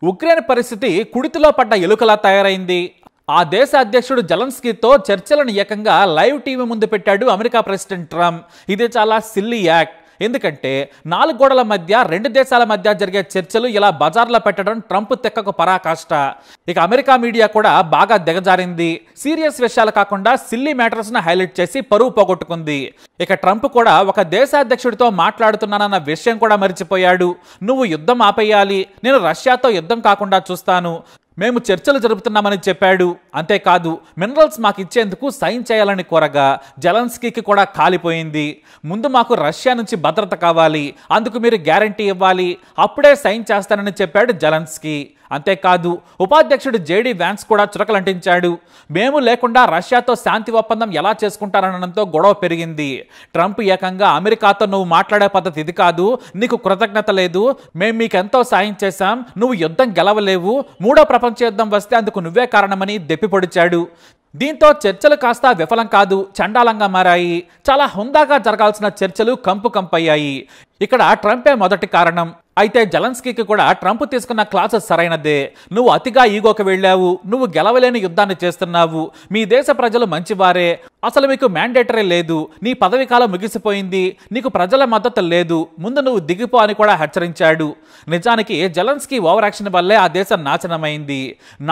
Ukraine పరిస్థితి కుడితిలో పడ్డ ఎలుకలా తయారైంది. ఆ దేశ అధ్యక్షుడు జెలెన్స్కీతో చర్చలను ఏకంగా లైవ్ టీవీ ముందు పెట్టాడు అమెరికా ప్రెసిడెంట్ ట్రంప్. ఇది చాలా సిల్లీ యాక్ట్. ఎందుకంటే 4 గోడల మధ్య 2 దేశాల మధ్య జరిగే చర్చలు ఇలా బజార్లో పెట్టడం ట్రంప్ తెక్కకు పరాకాష్ట. ఇక అమెరికా మీడియా కూడా బాగా దిగజారింది. సీరియస్ విషయాలు కాకుండా సిల్లీ మ్యాటర్స్ ను హైలైట్ చేసి పరువు పోగొట్టుకుంది. ఇక ట్రంప్ కూడా ఒక దేశాధ్యక్షుడితో మాట్లాడుతున్నానన్న విషయం కూడా మర్చిపోయాడు. నువ్వు యుద్ధం ఆపేయాలి, నేను రష్యాతో యుద్ధం కాకుండా చూస్తాను, మేము చర్చలు జరుపుతున్నామని చెప్పాడు. అంతేకాదు మినరల్స్ మాకు ఇచ్చేందుకు సైన్ చేయాలని కోరగా జెలెన్స్కీకి కూడా కాలిపోయింది. ముందు మాకు రష్యా నుంచి భద్రత కావాలి, అందుకు మీరు గ్యారంటీ ఇవ్వాలి, అప్పుడే సైన్ చేస్తానని చెప్పాడు జెలెన్స్కీ. అంతేకాదు ఉపాధ్యక్షుడు జేడీ వ్యాన్స్ కూడా చురకలంటించాడు. మేము లేకుండా రష్యాతో శాంతి ఒప్పందం ఎలా చేసుకుంటారనడంతో గొడవ పెరిగింది. ట్రంప్ ఏకంగా అమెరికాతో నువ్వు మాట్లాడే పద్ధతి ఇది కాదు, నీకు కృతజ్ఞత లేదు, మేము మీకెంతో సాయం చేశాం, నువ్వు యుద్ధం గెలవలేవు, 3వ ప్రపంచ యుద్ధం వస్తే అందుకు నువ్వే కారణమని దెప్పిపొడిచాడు. దీంతో చర్చలు కాస్త విఫలం కాదు, చండాలంగా మారాయి. చాలా హుందాగా జరగాల్సిన చర్చలు కంపయ్యాయి. ఇక్కడ ట్రంపే మొదటి కారణం. అయితే జెలెన్స్కీకి కూడా ట్రంప్ తీసుకున్న క్లాసు సరైనదే. నువ్వు అతిగా ఈగోకి వెళ్ళావు, నువ్వు గెలవలేని యుద్ధాన్ని చేస్తున్నావు, మీ దేశ ప్రజలు మంచివారే, అసలు మీకు మ్యాండేటరీ లేదు, నీ పదవి కాలం ముగిసిపోయింది, నీకు ప్రజల మద్దతు లేదు, ముందు నువ్వు దిగిపో అని కూడా హెచ్చరించాడు. నిజానికి జెలెన్స్కీ ఓవర్ యాక్షన్ వల్లే ఆ దేశం నాశనమైంది.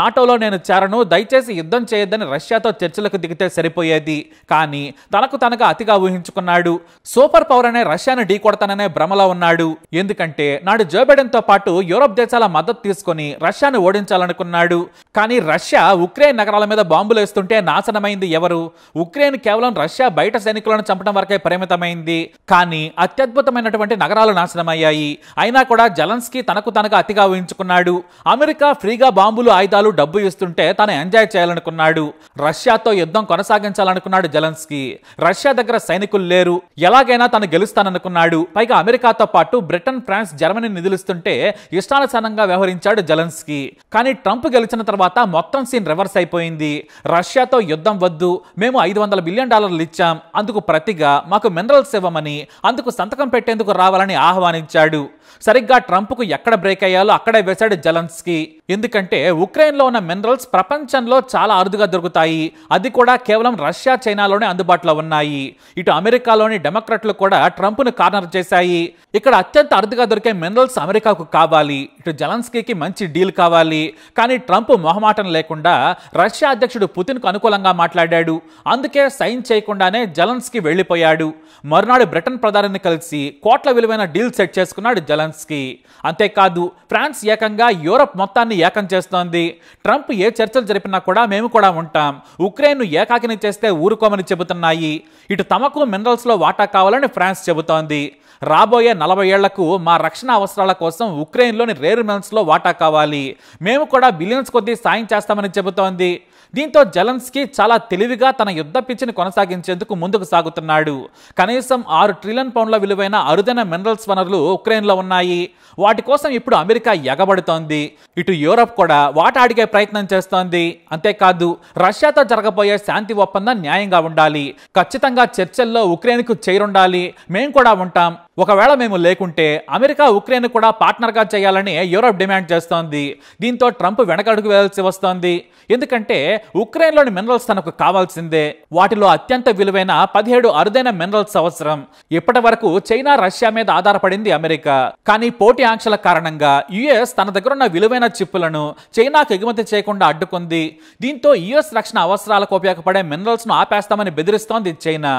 నాటోలో నేను చేరను, దయచేసి యుద్ధం చేయొద్దని రష్యాతో చర్చలకు దిగితే సరిపోయేది. కానీ తనకు అతిగా ఊహించుకున్నాడు. సూపర్ పవర్ అనే రష్యాను ఢీకొడతాననే భ్రమలో ఉన్నాడు. ఎందుకంటే నాడు జో బైడెన్ తో పాటు యూరోప్ దేశాల మద్దతు తీసుకుని రష్యాను ఓడించాలనుకున్నాడు. కానీ రష్యా ఉక్రెయిన్ నగరాల మీద బాంబులు వేస్తుంటే నాశనమైంది ఎవరు? ఉక్రెయిన్ కేవలం రష్యా బయట సైనికులను చంపడం వరకే పరిమితమైంది. కానీ అత్యద్భుతమైనటువంటి నగరాలు నాశనమయ్యాయి. అయినా కూడా జెలెన్స్కీ తనకు అతిగా ఊహించుకున్నాడు. అమెరికా ఫ్రీగా బాంబులు, ఆయుధాలు, డబ్బు ఇస్తుంటే తను ఎంజాయ్ చేయాలనుకున్నాడు. రష్యాతో యుద్ధం కొనసాగించాలనుకున్నాడు జెలెన్స్కీ. రష్యా దగ్గర సైనికులు లేరు, ఎలాగైనా తను గెలుస్తాననుకున్నాడు. పైగా అమెరికాతో పాటు బ్రిటన్, ఫ్రాన్స్, జర్మనీ నిధులిస్తుంటే ఇష్టానుసారంగా వ్యవహరించాడు జెలెన్స్కీ. కానీ ట్రంప్ గెలిచిన తర్వాత మొత్తం సీన్ రివర్స్ అయిపోయింది. రష్యాతో యుద్ధం వద్దు, మేము $500 బిలియన్ ఇచ్చాం, అందుకు ప్రతిగా మాకు మినరల్స్ ఇవ్వమని, అందుకు సంతకం పెట్టేందుకు రావాలని ఆహ్వానించాడు. సరిగ్గా ట్రంప్కు ఎక్కడ బ్రేక్ అయ్యాలో అక్కడే వేశాడు జెలెన్స్కీ. ఎందుకంటే ఉక్రెయిన్లో ఉన్న మినరల్స్ ప్రపంచంలో చాలా అరుదుగా దొరుకుతాయి, అది కూడా కేవలం రష్యా, చైనాలోనే అందుబాటులో ఉన్నాయి. ఇటు అమెరికాలోని డెమోక్రాట్లు కూడా ట్రంప్ను కార్నర్ చేశాయి. ఇక్కడ అత్యంత అరుదుగా దొరికే మినరల్స్ అమెరికాకు కావాలి, ఇటు జెలెన్స్కీకి మంచి డీల్ కావాలి. కానీ ట్రంప్ మొహమాటం లేకుండా రష్యా అధ్యక్షుడు పుతిన్కు అనుకూలంగా మాట్లాడాడు. అందుకే సైన్ చేయకుండానే జెలెన్స్కీ వెళ్లిపోయాడు. మరునాడు బ్రిటన్ ప్రధానిని కలిసి కోట్ల విలువైన డీల్ సెట్ చేసుకున్నాడు జెలెన్స్కీ. అంతేకాదు ఫ్రాన్స్ ఏకంగా యూరప్ మొత్తాన్ని ఏకం చేస్తోంది. ట్రంప్ ఏ చర్చలు జరిపినా కూడా మేము కూడా ఉంటాం, ఉక్రెయిన్ను ఏకాకిని చేస్తే ఊరుకోమని చెబుతున్నాయి. ఇటు తమకు మినరల్స్ లో వాటా కావాలని ఫ్రాన్స్ చెబుతోంది. రాబోయే 40 ఏళ్లకు మా రక్షణ అవసరాల కోసం ఉక్రెయిన్లోని రేర్ మినరల్స్ లో వాటా కావాలి, మేము కూడా బిలియన్స్ కొద్దీ సాయం చేస్తామని చెబుతోంది. దీంతో జెలెన్స్కీ చాలా తెలివిగా తన యుద్ధ పిచ్చిని కొనసాగించేందుకు ముందుకు సాగుతున్నాడు. కనీసం $6 ట్రిలియన్ విలువైన అరుదైన మినరల్స్ వనరులు ఉక్రెయిన్లో ఉన్నాయి. వాటి కోసం ఇప్పుడు అమెరికా ఎగబడుతోంది. ఇటు యూరప్ కూడా వాటా అడిగే ప్రయత్నం చేస్తోంది. అంతేకాదు రష్యాతో జరగబోయే శాంతి ఒప్పందం న్యాయంగా ఉండాలి, ఖచ్చితంగా చర్చల్లో ఉక్రెయిన్కు చేరుండాలి, మేము కూడా ఉంటాం, ఒకవేళ మేము లేకుంటే అమెరికా ఉక్రెయిన్ కూడా పార్ట్నర్గా చేయాలని యూరప్ డిమాండ్ చేస్తోంది. దీంతో ట్రంప్ వెనకడుగు వేయాల్సి వస్తోంది. ఎందుకంటే ఉక్రెయిన్లోని మినరల్స్ తనకు కావాల్సిందే. వాటిలో అత్యంత విలువైన 17 అరుదైన మినరల్స్ అవసరం. ఇప్పటి వరకు చైనా, రష్యా మీద ఆధారపడింది అమెరికా. కానీ పోటీ ఆంక్షల కారణంగా యుఎస్ తన దగ్గరున్న విలువైన చిప్పులను చైనాకు ఎగుమతి చేయకుండా అడ్డుకుంది. దీంతో యుఎస్ రక్షణ అవసరాలకు ఉపయోగపడే మినరల్స్ ను ఆపేస్తామని బెదిరిస్తోంది చైనా.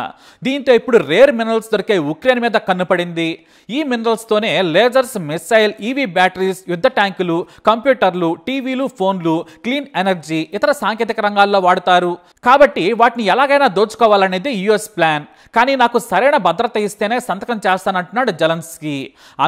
దీంతో ఇప్పుడు రేర్ మినరల్స్ దొరికే ఉక్రెయిన్ మీద కన్నుపడింది. ఈ మినరల్స్ తోనే లేజర్స్, మిసైల్, ఈవీ బ్యాటరీస్, యుద్ధ ట్యాంకులు, కంప్యూటర్లు, టీవీలు, ఫోన్లు, క్లీన్ ఎనర్జీ, ఇతర సాంకేతిక రంగాల్లో వాడతారు. కాబట్టి వాటిని ఎలాగైనా దోచుకోవాలనేది యుఎస్ ప్లాన్. కానీ నాకు సరైన భద్రత ఇస్తేనే సంతకం చేస్తానంటున్నాడు జెలెన్స్కీ.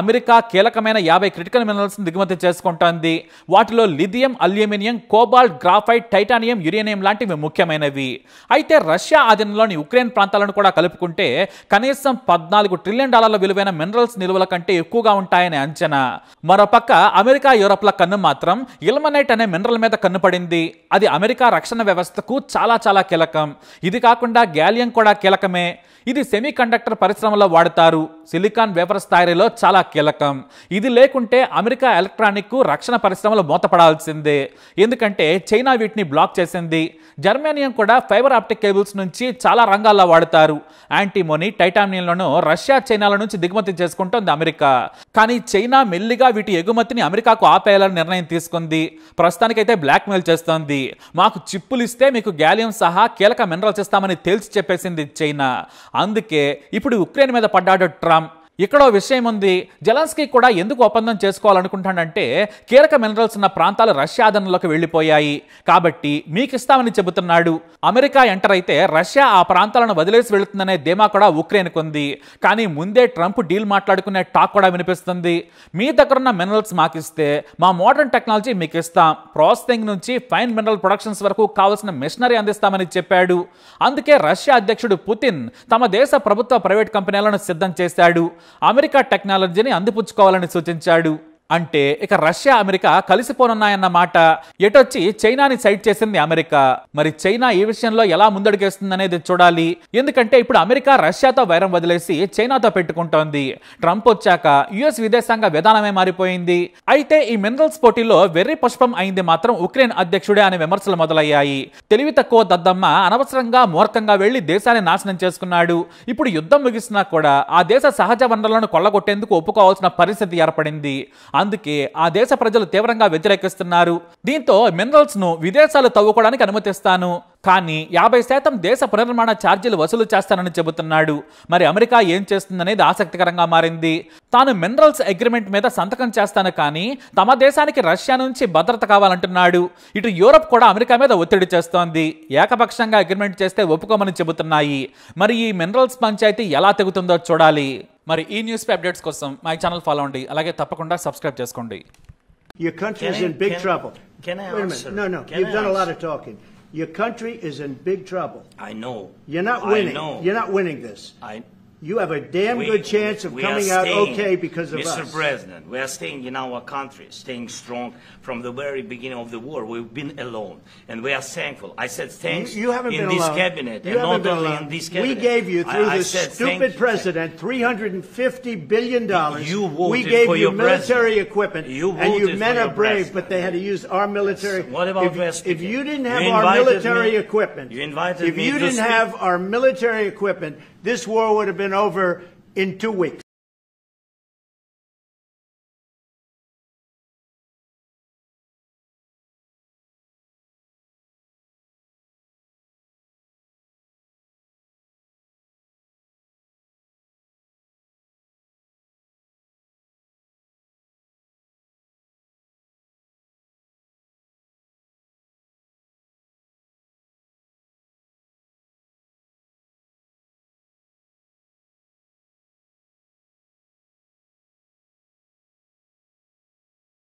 అమెరికా కీలకమైన 50 క్రిటికల్ మినరల్స్ దిగుమతి చేసుకుంటోంది. వాటిలో lithium, aluminium, cobalt, graphite, titanium, uranium లాంటివి ముఖ్యమైనవి. అయితే రష్యా ఆధీనంలోని ఉక్రెయిన్ ప్రాంతాలను కూడా కలుపుకుంటే కనీసం $14 ట్రిలియన్ విలువైన మినరల్స్ నిల్వల కంటే ఎక్కువగా ఉంటాయని అంచనా. మరోపక్క అమెరికా, యూరప్ల కన్ను మాత్రం ఇల్మనైట్ అనే మినరల్ మీద కన్ను పడింది. అది అమెరికా రక్షణ వ్యవస్థకు చాలా చాలా కీలకం. ఇది కాకుండా గ్యాలియం కూడా కీలకమే. ఇది సెమీ కండక్టర్ పరిశ్రమలో వాడతారు. సిలికాన్ వేపర్ తయారీలో చాలా కీలకం. ఇది లేకుంటే అమెరికా ఎలక్ట్రానిక్ రక్షణ పరిశ్రమలు మూతపడాల్సిందే. ఎందుకంటే చైనా వీటిని బ్లాక్ చేసింది. జర్మేనియం కూడా ఫైబర్ ఆప్టిక్ కేబుల్స్ నుంచి చాలా రంగాల్లో వాడతారు. యాంటీమోనీ, టైటానియంలను రష్యా, చైనాల నుంచి దిగుమతి చేసుకుంటోంది అమెరికా. కానీ చైనా మెల్లిగా వీటి ఎగుమతిని అమెరికాకు ఆపేయాలని నిర్ణయం తీసుకుంది. ప్రస్తుతానికైతే బ్లాక్మెయిల్ చేస్తోంది. మాకు చిప్పులు ఇస్తే మీకు గ్యాలియం సహా కీలక మినరల్స్ ఇస్తామని తేల్చి చెప్పేసింది చైనా. అందుకే ఇప్పుడు ఉక్రెయిన్ మీద పడ్డాడు ట్రంప్. ఇక్కడో విషయం ఉంది. జెలెన్స్కీ కూడా ఎందుకు ఒప్పందం చేసుకోవాలనుకుంటాడంటే కీలక మినరల్స్ ఉన్న ప్రాంతాలు రష్యా ఆధీనంలోకి వెళ్లిపోయాయి కాబట్టి మీకు ఇస్తామని చెబుతున్నాడు. అమెరికా ఎంటర్ అయితే రష్యా ఆ ప్రాంతాలను వదిలేసి వెళుతుందనే ధీమా కూడా ఉక్రెయిన్కు ఉంది. కానీ ముందే ట్రంప్ డీల్ మాట్లాడుకునే టాక్ కూడా వినిపిస్తుంది. మీ దగ్గరున్న మినరల్స్ మాకిస్తే మా మోడర్న్ టెక్నాలజీ మీకు ఇస్తాం. ప్రాసెసింగ్ నుంచి ఫైన్ మినరల్ ప్రొడక్షన్స్ వరకు కావాల్సిన మిషనరీ అందిస్తామని చెప్పాడు. అందుకే రష్యా అధ్యక్షుడు పుతిన్ తమ దేశ ప్రభుత్వ, ప్రైవేట్ కంపెనీలను సిద్ధం చేశాడు. అమెరికా టెక్నాలజీని అందిపుచ్చుకోవాలని సూచించాడు. అంటే ఇక రష్యా, అమెరికా కలిసిపోనున్నాయన్నమాట. ఎటొచ్చి చైనాని సైడ్ చేసింది అమెరికా. మరి చైనా ఈ విషయంలో ఎలా ముందడుగేస్తుందనేది చూడాలి. ఎందుకంటే ఇప్పుడు అమెరికా రష్యాతో వైరం వదిలేసి చైనాతో పెట్టుకుంటోంది. ట్రంప్ వచ్చాక యుఎస్ విదేశాంగ విధానమే మారిపోయింది. అయితే ఈ మినరల్స్ పోటీలో వెర్రి పుష్పం అయింది మాత్రం ఉక్రెయిన్ అధ్యక్షుడే అనే విమర్శలు మొదలయ్యాయి. తెలివి తక్కువ దద్దమ్మ అనవసరంగా మూర్ఖంగా వెళ్లి దేశాన్ని నాశనం చేసుకున్నాడు. ఇప్పుడు యుద్ధం ముగిసినా కూడా ఆ దేశ సహజ వనరులను కొల్లగొట్టేందుకు ఒప్పుకోవాల్సిన పరిస్థితి ఏర్పడింది. అందుకే ఆ దేశ ప్రజలు తీవ్రంగా వ్యతిరేకిస్తున్నారు. దీంతో మినరల్స్ ను విదేశాలు తవ్వుకోవడానికి అనుమతిస్తాను, కానీ 50% దేశ పునర్నిర్మాణ ఛార్జీలు వసూలు చేస్తానని చెబుతున్నాడు. మరి అమెరికా ఏం చేస్తుందనేది ఆసక్తికరంగా మారింది. తాను మినరల్స్ అగ్రిమెంట్ మీద సంతకం చేస్తాను, కానీ తమ దేశానికి రష్యా నుంచి భద్రత కావాలంటున్నాడు. ఇటు యూరప్ కూడా అమెరికా మీద ఒత్తిడి చేస్తోంది. ఏకపక్షంగా అగ్రిమెంట్ చేస్తే ఒప్పుకోమని చెబుతున్నాయి. మరి ఈ మినరల్స్ పంచాయతీ ఎలా తెగుతుందో చూడాలి. మరి ఈ న్యూస్ పై అప్డేట్స్ కోసం మా ఛానల్ ఫాలో అవ్వండి. అలాగే తప్పకుండా సబ్స్క్రైబ్ చేసుకోండి. Your country is in big trouble. Can I Wait a answer? minute. No. You've done a lot of talking. Your country is in big trouble. I know. You're not winning. I know. You're not winning this. You have a damn good chance of coming out okay because of us. Mr. President, we are staying in our country, staying strong from the very beginning of the war. We've been alone, and we are thankful. I said thanks you haven't in been this alone. cabinet, you and haven't not been only alone. in this cabinet. We gave you, through this stupid president, $350 billion. You voted we gave for you your military president. equipment, You and you voted men for are your brave, president. but they had to use our military. What about if you didn't have You our invited military me. equipment, You invited if me you to didn't speak. have our military equipment, this war would have been over in 2 weeks.